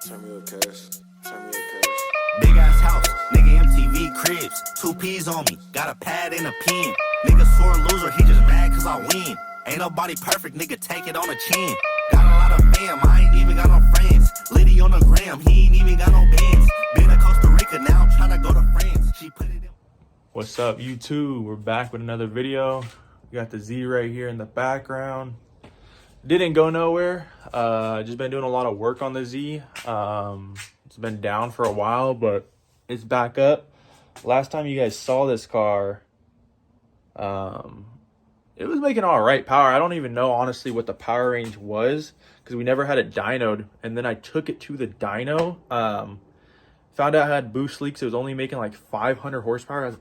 Turn me up, cash. Turn me up, cash. Big ass house, nigga MTV cribs, 2 P's on me, got a pad and a pen. Nigga sore loser, he just mad cause I win. Ain't nobody perfect, nigga take it on the chin. Got a lot of fam, I ain't even got no friends. Liddy on the gram, he ain't even got no bands. Been to Costa Rica, now I'm tryna go to France. She put it in. What's up, YouTube? We're back with another video. We got the Z right here in the background. Didn't go nowhere. Just been doing a lot of work on the Z. It's been down for a while, but it's back up. Last time you guys saw this car, it was making all right power. I don't even know honestly what the power range was because we never had it dynoed. And then I took it to the dyno. Found out it had boost leaks. It was only making like 500 horsepower.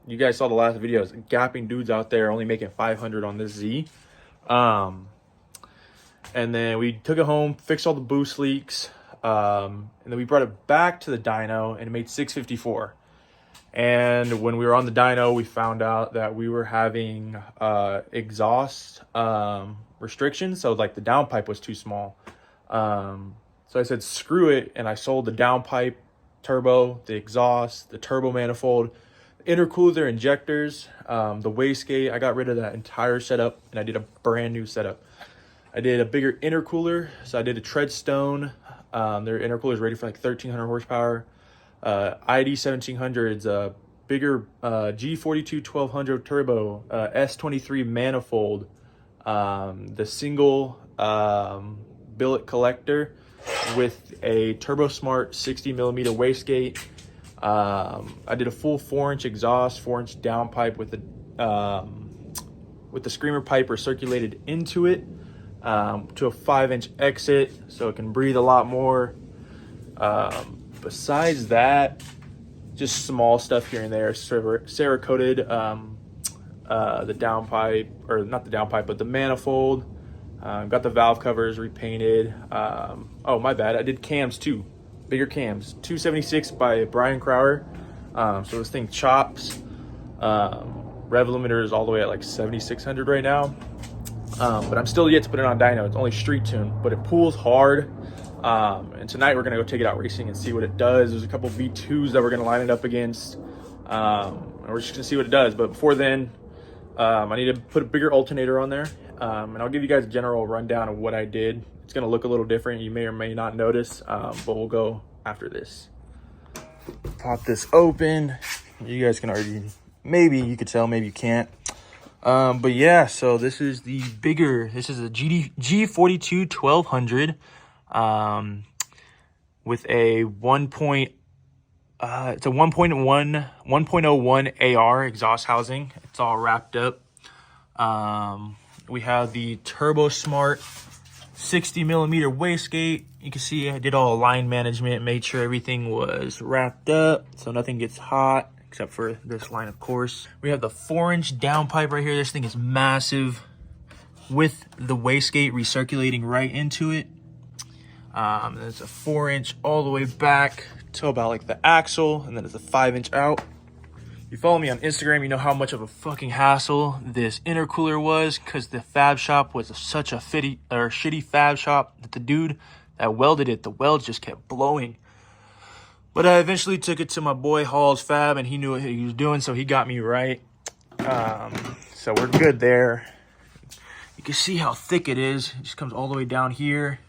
You guys saw the last videos. Gapping dudes out there only making 500 on this Z. And then we took it home, fixed all the boost leaks, and then we brought it back to the dyno and it made 654. And when we were on the dyno, we found out that we were having exhaust restrictions. So like the downpipe was too small. So I said, screw it. And I sold the downpipe turbo, the exhaust, the turbo manifold, intercooler injectors, the wastegate. I got rid of that entire setup and I did a brand new setup. I did a bigger intercooler, so I did a Treadstone. Their intercooler is rated for like 1,300 horsepower. ID 1700s, bigger G42 1200 turbo, S23 manifold, the single billet collector with a Turbo Smart 60 millimeter wastegate. I did a full 4-inch exhaust, 4-inch downpipe with the screamer pipe recirculated into it. To a 5-inch exit so it can breathe a lot more. Besides that, just small stuff here and there. Cerakoted the downpipe, or not the downpipe, but the manifold. Got the valve covers repainted. Oh, my bad. I did cams too. Bigger cams. 276 by Brian Crowder. So this thing chops. Rev limiter is all the way at like 7,600 right now. But I'm still yet to put it on dyno. It's only street tune, but it pulls hard. And tonight we're gonna go take it out racing and see what it does. There's a couple V2s that we're gonna line it up against. And we're just gonna see what it does. But before then, I need to put a bigger alternator on there. And I'll give you guys a general rundown of what I did. It's gonna look a little different. You may or may not notice, but we'll go after this. Pop this open. You guys can already, maybe you could tell, maybe you can't. But yeah, so this is the bigger, this is a G42 1200, with a it's a 1.01 AR exhaust housing. It's all wrapped up. We have the Turbo Smart 60 millimeter wastegate. You can see I did all line management, made sure everything was wrapped up so nothing gets hot. Except for this line, of course. We have the 4-inch downpipe right here. This thing is massive with the wastegate recirculating right into it. There's a 4-inch all the way back to about like the axle, and then there's a 5-inch out. If you follow me on Instagram, you know how much of a fucking hassle this intercooler was, because the fab shop was such a shitty fab shop that the dude that welded it, the welds just kept blowing. But I eventually took it to my boy Hall's Fab, and he knew what he was doing, so he got me right. So we're good there. You can see how thick it is. It just comes all the way down here.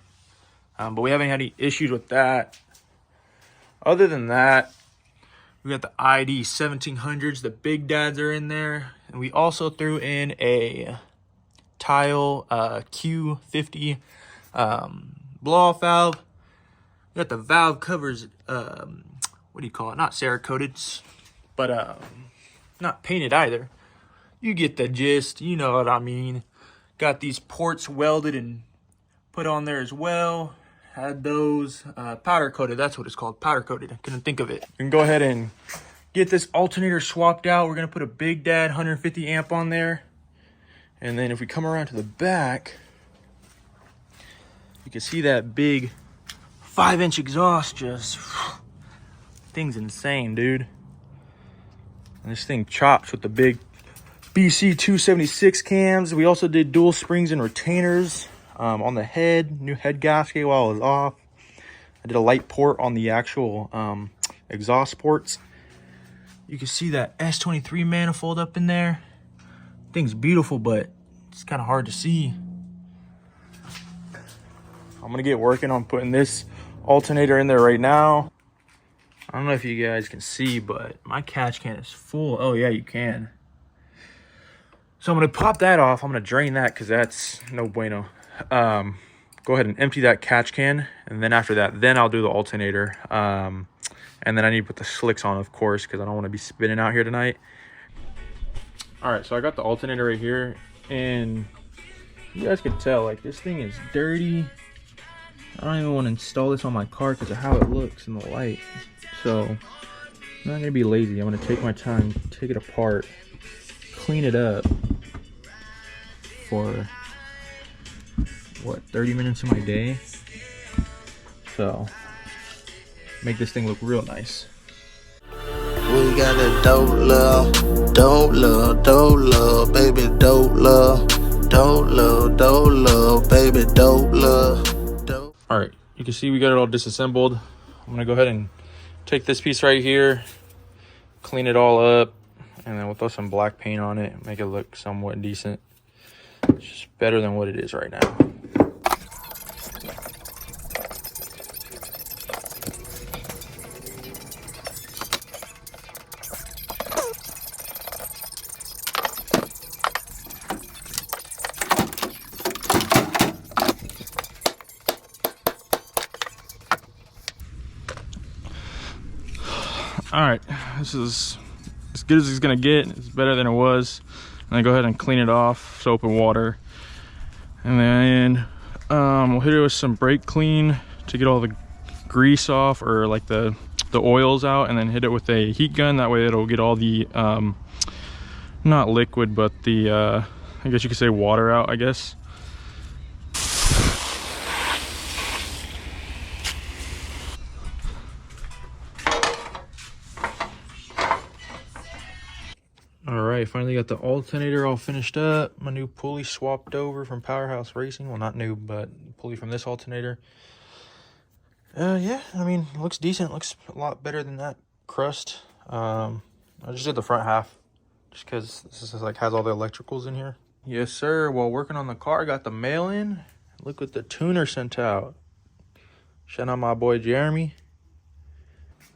But we haven't had any issues with that. Other than that, we got the ID 1700s. The big dads are in there. And we also threw in a Tile Q50 blow-off valve. We got the valve covers, what do you call it? Not Cerakoted, but not painted either. You get the gist, you know what I mean. Got these ports welded and put on there as well. Had those powder coated, that's what it's called, powder coated. I couldn't think of it. We can go ahead and get this alternator swapped out. We're gonna put a big dad 150 amp on there. And then if we come around to the back, you can see that big 5-inch exhaust. Just thing's insane, dude. And this thing chops with the big BC 276 cams. We also did dual springs and retainers on the head, new head gasket while it was off. I did a light port on the actual exhaust ports. You can see that S23 manifold up in there. Thing's beautiful, but it's kind of hard to see. I'm gonna get working on putting this alternator in there right now. I don't know if you guys can see, but my catch can is full. Oh yeah, you can. So I'm gonna pop that off. I'm gonna drain that because that's no bueno. Go ahead and empty that catch can, and then after that, then I'll do the alternator. And then I need to put the slicks on, of course, because I don't want to be spinning out here tonight. All right, so I got the alternator right here, and you guys can tell, like, this thing is dirty. I don't even want to install this on my car because of how it looks in the light. So I'm not gonna be lazy. I'm gonna take my time, take it apart, clean it up for what, 30 minutes of my day. So make this thing look real nice. We got a dope love, baby, dope love, baby, dope love. All right, you can see we got it all disassembled. I'm gonna go ahead and take this piece right here, clean it all up, and then we'll throw some black paint on it, make it look somewhat decent. It's just better than what it is right now. All right, this is as good as it's gonna get. It's better than it was. And then go ahead and clean it off, soap and water. And then we'll hit it with some brake clean to get all the grease off, or like the oils out, and then hit it with a heat gun. That way it'll get all the, not liquid, but the, I guess you could say water out, I guess. All right, finally got the alternator all finished up. My new pulley swapped over from Powerhouse Racing. Well, not new, but pulley from this alternator. Yeah, I mean, it looks decent. It looks a lot better than that crust. I just did the front half just because this is like has all the electricals in here. Yes, sir. While working on the car, I got the mail in. Look what the tuner sent out. Shout out my boy Jeremy.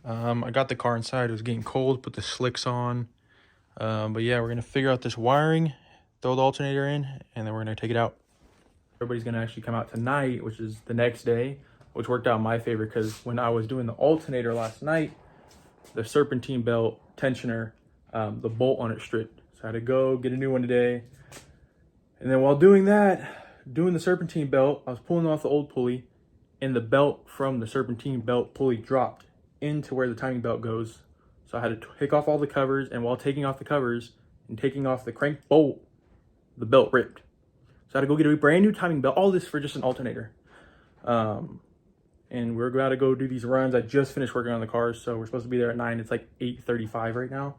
I got the car inside. It was getting cold. Put the slicks on. But yeah, we're gonna figure out this wiring, throw the alternator in, and then we're gonna take it out. Everybody's gonna actually come out tonight, which is the next day, which worked out in my favor because when I was doing the alternator last night, the serpentine belt tensioner, the bolt on it stripped. So I had to go get a new one today. And then while doing that, doing the serpentine belt, I was pulling off the old pulley, and the belt from the serpentine belt pulley dropped into where the timing belt goes. So I had to take off all the covers, and while taking off the covers and taking off the crank bolt, the belt ripped. So I had to go get a brand new timing belt, all this for just an alternator. And we're about to go do these runs. I just finished working on the cars, so we're supposed to be there at 9. It's like 8:35 right now.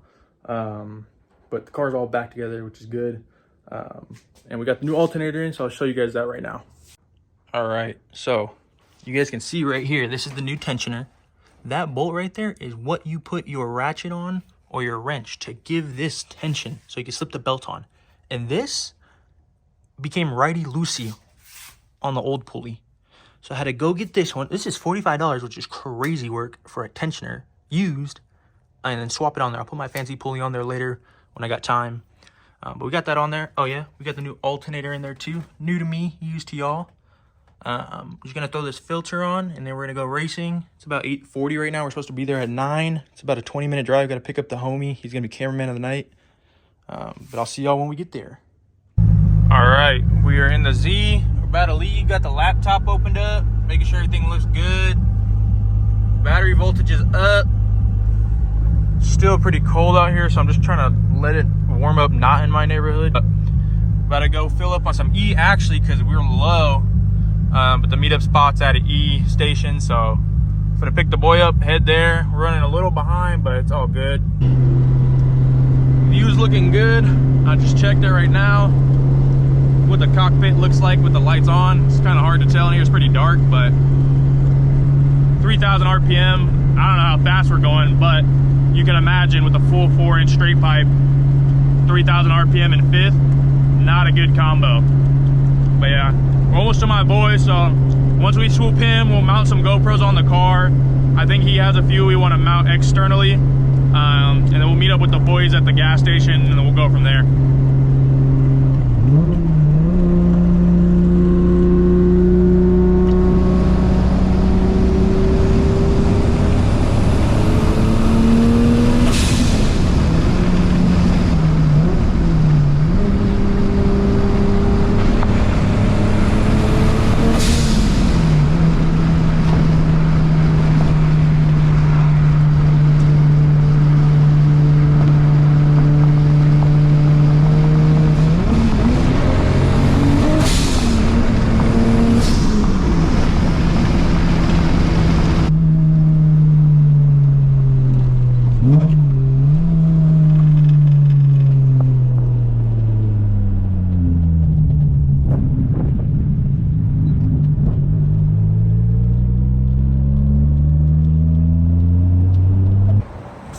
But the car's all back together, which is good. And we got the new alternator in, so I'll show you guys that right now. All right, so you guys can see right here, this is the new tensioner. That bolt right there is what you put your ratchet on or your wrench to give this tension so you can slip the belt on. And this became righty-loosey on the old pulley. So I had to go get this one. This is $45, which is crazy work for a tensioner used, and then swap it on there. I'll put my fancy pulley on there later when I got time. But we got that on there. Oh yeah, we got the new alternator in there too. New to me, used to y'all. I'm just gonna throw this filter on, and then we're gonna go racing. It's about 8:40 right now. We're supposed to be there at 9. It's about a 20-minute drive. Gotta pick up the homie. He's gonna be cameraman of the night. But I'll see y'all when we get there. All right, we are in the Z. We're about to leave. Got the laptop opened up, making sure everything looks good. Battery voltage is up. Still pretty cold out here, so I'm just trying to let it warm up, not in my neighborhood. About to go fill up on some E, actually, because we were low. But the meetup spot's at an E station, so I'm gonna pick the boy up, head there. We're running a little behind, but it's all good. View's looking good. I just checked it right now. What the cockpit looks like with the lights on. It's kind of hard to tell in here. It's pretty dark, but 3,000 RPM. I don't know how fast we're going, but you can imagine with a full 4-inch straight pipe, 3,000 RPM in fifth, not a good combo. But yeah, we're almost to my boy, so once we swoop him, we'll mount some GoPros on the car. I think he has a few we want to mount externally. And then we'll meet up with the boys at the gas station, and then we'll go from there.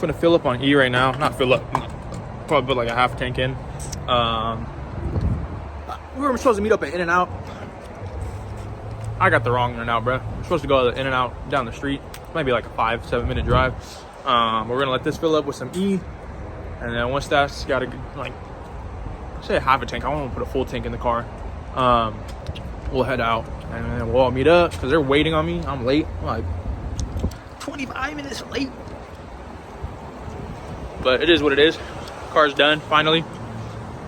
Gonna fill up on E right now. Not fill up, probably put like a half tank in. We were supposed to meet up at In-N-Out. I got the wrong In-N-Out, bro. We're supposed to go to the In-N-Out down the street. Might be like a 5-7 minute drive. We're gonna let this fill up with some E, and then once that's got a like, say half a tank. I don't want to put a full tank in the car. We'll head out and then we'll all meet up because they're waiting on me. I'm late. I'm like 25 minutes late. But it is what it is. Car's done finally.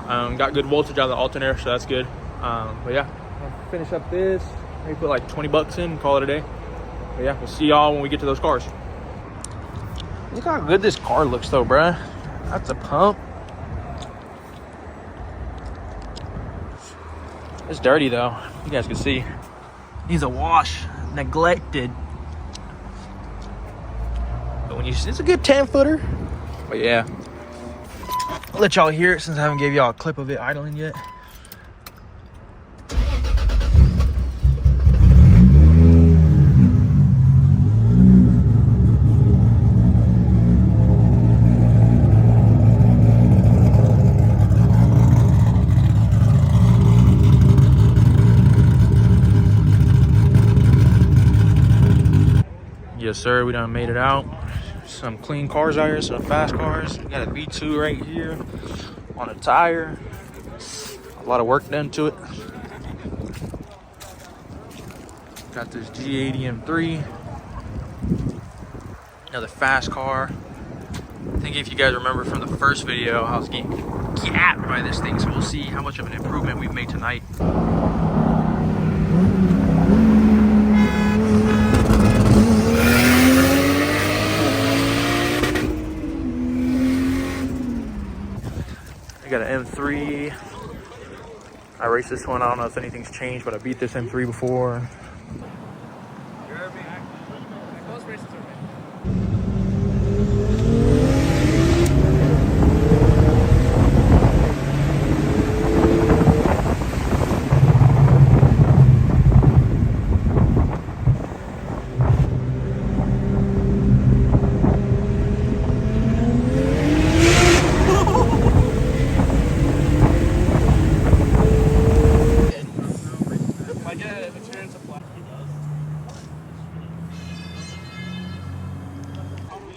Got good voltage out of the alternator, so that's good. But yeah, I'll finish up this. Maybe put like 20 bucks in and call it a day. But yeah, we'll see y'all when we get to those cars. Look how good this car looks though, bruh. That's a pump. It's dirty though. You guys can see. Needs a wash. Neglected. But when you, it's a good 10-footer. But yeah, I'll let y'all hear it since I haven't gave y'all a clip of it idling yet. Yes, sir, we done made it out. Some clean cars out here, some fast cars. We got a V2 right here on a tire. A lot of work done to it. Got this G80 M3. Another fast car. I think if you guys remember from the first video, I was getting gapped by this thing, so we'll see how much of an improvement we've made tonight. I got an M3. I raced this one. I don't know if anything's changed, but I beat this M3 before.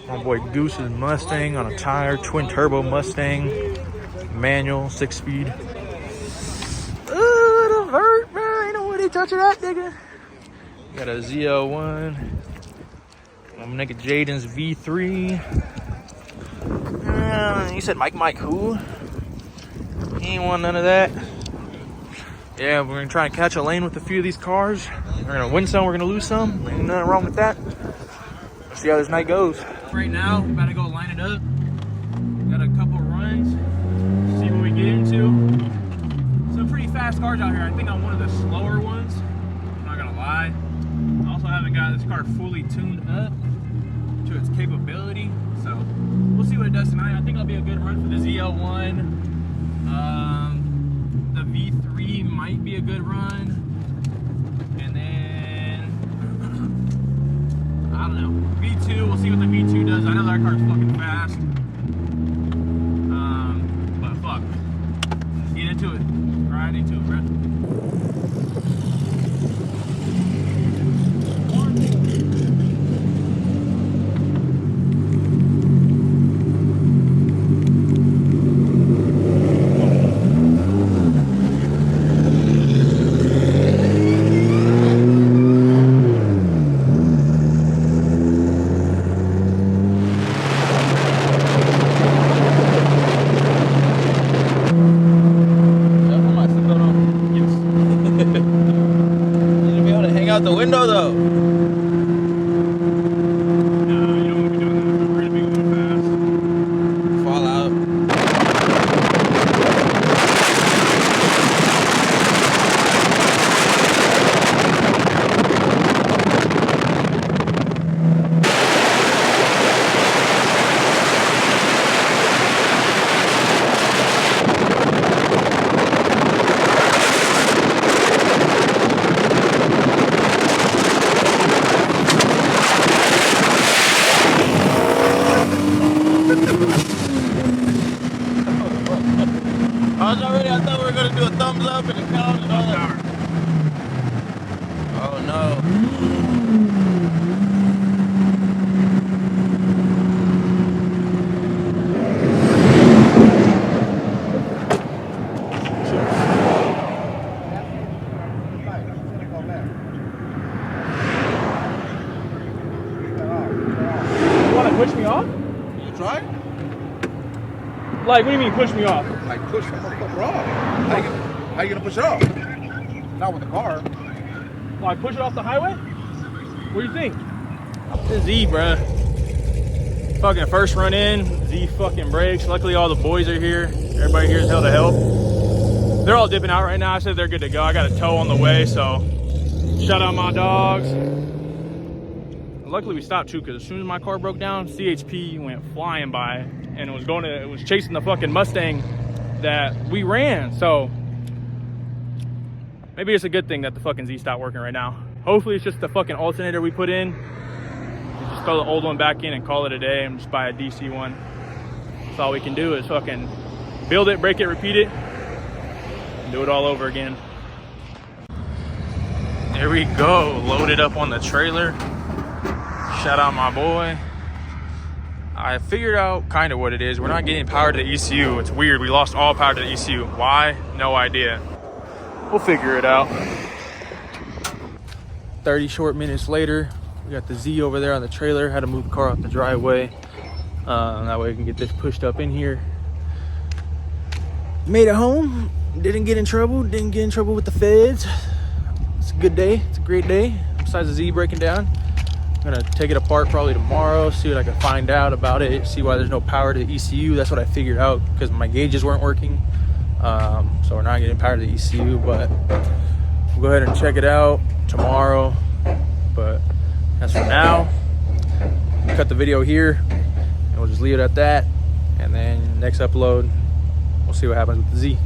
My boy Goose's Mustang on a tire, twin turbo Mustang, manual, 6-speed. Ooh, the vert, man. Ain't nobody touching that, nigga. Got a ZL1. I'm gonna nigga Jaden's V3. He said Mike who? He ain't want none of that. Yeah, we're gonna try and catch a lane with a few of these cars. We're gonna win some, we're gonna lose some. Ain't nothing wrong with that. Let's see how this night goes. Right now, we're about to go line it up. Got a couple runs, see what we get into. Some pretty fast cars out here. I think I'm one of the slower ones, I'm not gonna lie. I also haven't got this car fully tuned up to its capability, so we'll see what it does tonight. I think it'll be a good run for the ZL1. The V3 might be a good run. And then, I don't that car's fucking fast. But fuck. Get into it. Right into it, bro. Out the window though. Nah, you don't want to be doing that. We're gonna be going fast. Fall out. I thought we were gonna do a thumbs up and a count and all that. Oh no. You want to push me off? You try? Like, what do you mean push me off? Like push the motherfucker off. How you gonna push it off? Not with the car. Like, push it off the highway? What do you think? This Z, bruh. Fucking first run in, Z fucking brakes. Luckily, all the boys are here. Everybody here is hell to help. They're all dipping out right now. I said they're good to go. I got a tow on the way, so shout out my dogs. Luckily, we stopped too, because as soon as my car broke down, CHP went flying by, and it was chasing the fucking Mustang that we ran. So maybe it's a good thing that the fucking Z stopped working right now. Hopefully it's just the fucking alternator we put in. We just throw the old one back in and call it a day and just buy a DC one. That's all we can do is fucking build it, break it, repeat it, and do it all over again. There we go, loaded up on the trailer. Shout out my boy. I figured out kind of what it is. We're not getting power to the ECU. It's weird. We lost all power to the ECU. Why? No idea. We'll figure it out. 30 short minutes later, we got the Z over there on the trailer. Had to move the car off the driveway. That way we can get this pushed up in here. Made it home. Didn't get in trouble. Didn't get in trouble with the feds. It's a good day. It's a great day. Besides the Z breaking down. I'm gonna take it apart probably tomorrow, see what I can find out about it, see why there's no power to the ECU. That's what I figured out, because my gauges weren't working. So we're not getting power to the ECU, but we'll go ahead and check it out tomorrow. But as for now, we'll cut the video here and we'll just leave it at that. And then next upload, we'll see what happens with the Z.